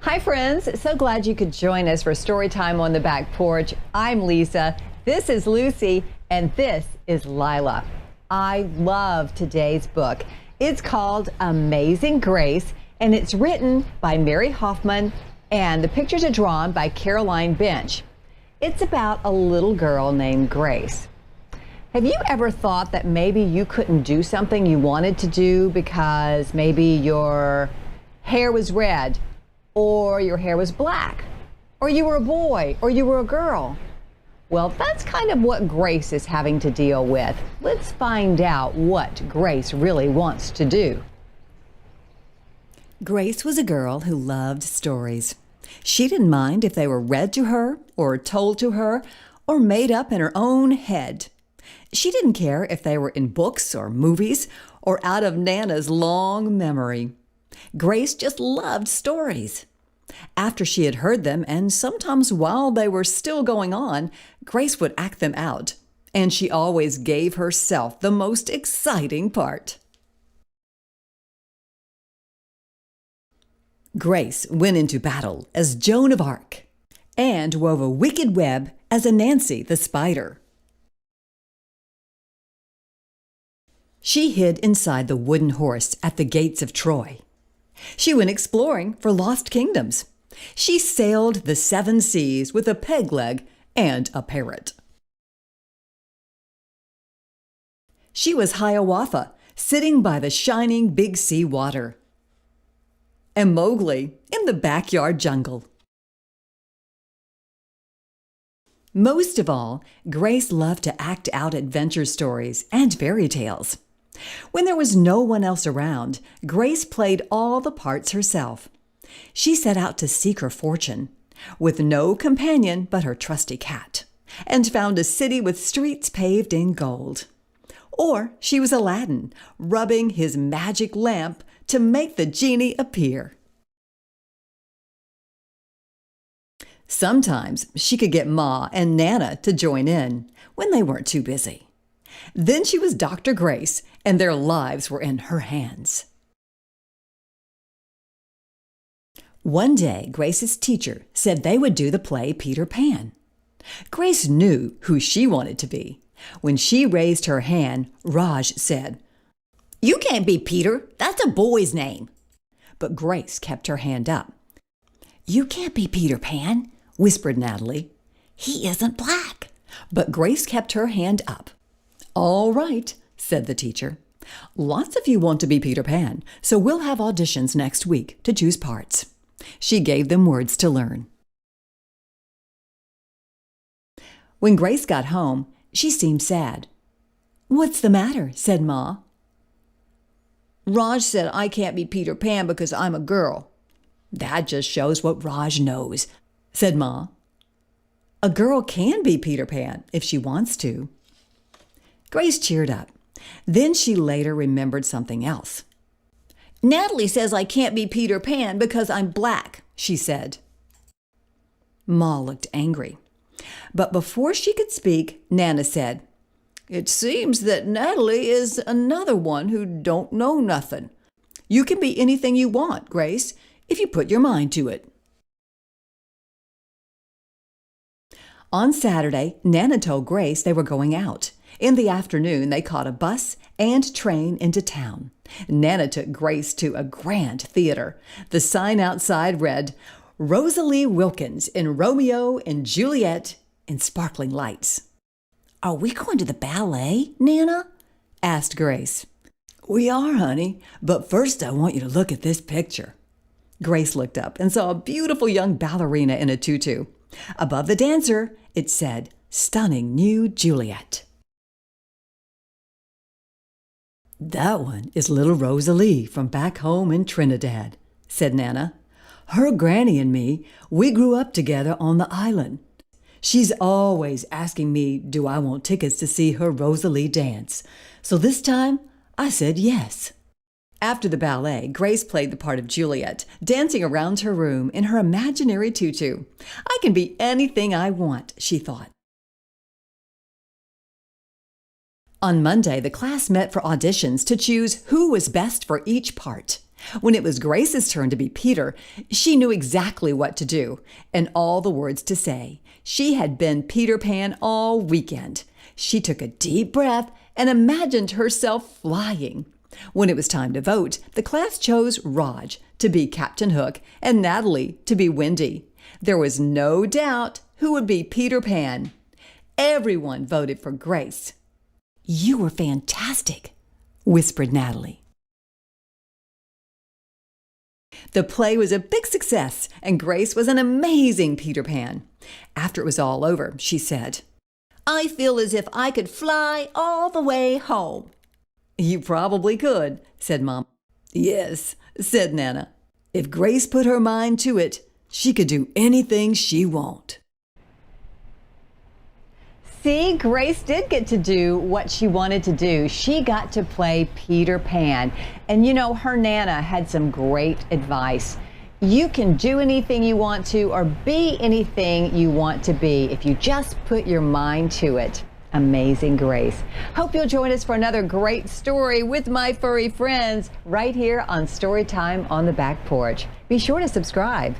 Hi friends, so glad you could join us for Story Time on the Back Porch. I'm Lisa, this is Lucy, and this is Lila. I love today's book. It's called Amazing Grace, and it's written by Marry Hoffman, and the pictures are drawn by Caroline Binch. It's about a little girl named Grace. Have you ever thought that maybe you couldn't do something you wanted to do because maybe your hair was red, or your hair was black, or you were a boy, or you were a girl? Well, that's kind of what Grace is having to deal with. Let's find out what Grace really wants to do. Grace was a girl who loved stories. She didn't mind if they were read to her, or told to her, or made up in her own head. She didn't care if they were in books or movies, or out of Nana's long memory. Grace just loved stories. After she had heard them, and sometimes while they were still going on, Grace would act them out, and she always gave herself the most exciting part. Grace went into battle as Joan of Arc, and wove a wicked web as Anansi the spider. She hid inside the wooden horse at the gates of Troy. She went exploring for lost kingdoms. She sailed the 7 seas with a peg leg and a parrot. She was Hiawatha, sitting by the shining big sea water, and Mowgli in the backyard jungle. Most of all, Grace loved to act out adventure stories and fairy tales. When there was no one else around, Grace played all the parts herself. She set out to seek her fortune, with no companion but her trusty cat, and found a city with streets paved in gold. Or she was Aladdin, rubbing his magic lamp to make the genie appear. Sometimes she could get Ma and Nana to join in when they weren't too busy. Then she was Dr. Grace, and their lives were in her hands. One day, Grace's teacher said they would do the play Peter Pan. Grace knew who she wanted to be. When she raised her hand, Raj said, "You can't be Peter. That's a boy's name." But Grace kept her hand up. "You can't be Peter Pan," whispered Natalie. "He isn't black." But Grace kept her hand up. "All right," said the teacher. "Lots of you want to be Peter Pan, so we'll have auditions next week to choose parts." She gave them words to learn. When Grace got home, she seemed sad. "What's the matter?" said Ma. "Raj said I can't be Peter Pan because I'm a girl." "That just shows what Raj knows," said Ma. "A girl can be Peter Pan if she wants to." Grace cheered up. Then she later remembered something else. "Natalie says I can't be Peter Pan because I'm black," she said. Ma looked angry. But before she could speak, Nana said, "It seems that Natalie is another one who don't know nothing. You can be anything you want, Grace, if you put your mind to it." On Saturday, Nana told Grace they were going out. In the afternoon, they caught a bus and train into town. Nana took Grace to a grand theater. The sign outside read, "Rosalie Wilkins in Romeo and Juliet," in sparkling lights. "Are we going to the ballet, Nana?" asked Grace. "We are, honey, but first I want you to look at this picture." Grace looked up and saw a beautiful young ballerina in a tutu. Above the dancer, it said, "Stunning New Juliet." "That one is little Rosalie from back home in Trinidad," said Nana. "Her granny and me, we grew up together on the island. She's always asking me, do I want tickets to see her Rosalie dance? So this time, I said yes." After the ballet, Grace played the part of Juliet, dancing around her room in her imaginary tutu. "I can be anything I want," she thought. On Monday, the class met for auditions to choose who was best for each part. When it was Grace's turn to be Peter, she knew exactly what to do and all the words to say. She had been Peter Pan all weekend. She took a deep breath and imagined herself flying. When it was time to vote, the class chose Raj to be Captain Hook and Natalie to be Wendy. There was no doubt who would be Peter Pan. Everyone voted for Grace. "You were fantastic," whispered Natalie. The play was a big success, and Grace was an amazing Peter Pan. After it was all over, she said, "I feel as if I could fly all the way home." "You probably could," said Mom. "Yes," said Nana. "If Grace put her mind to it, she could do anything she want." See, Grace did get to do what she wanted to do. She got to play Peter Pan. And you know, her Nana had some great advice. You can do anything you want to or be anything you want to be if you just put your mind to it. Amazing Grace. Hope you'll join us for another great story with my furry friends right here on Storytime on the Back Porch. Be sure to subscribe.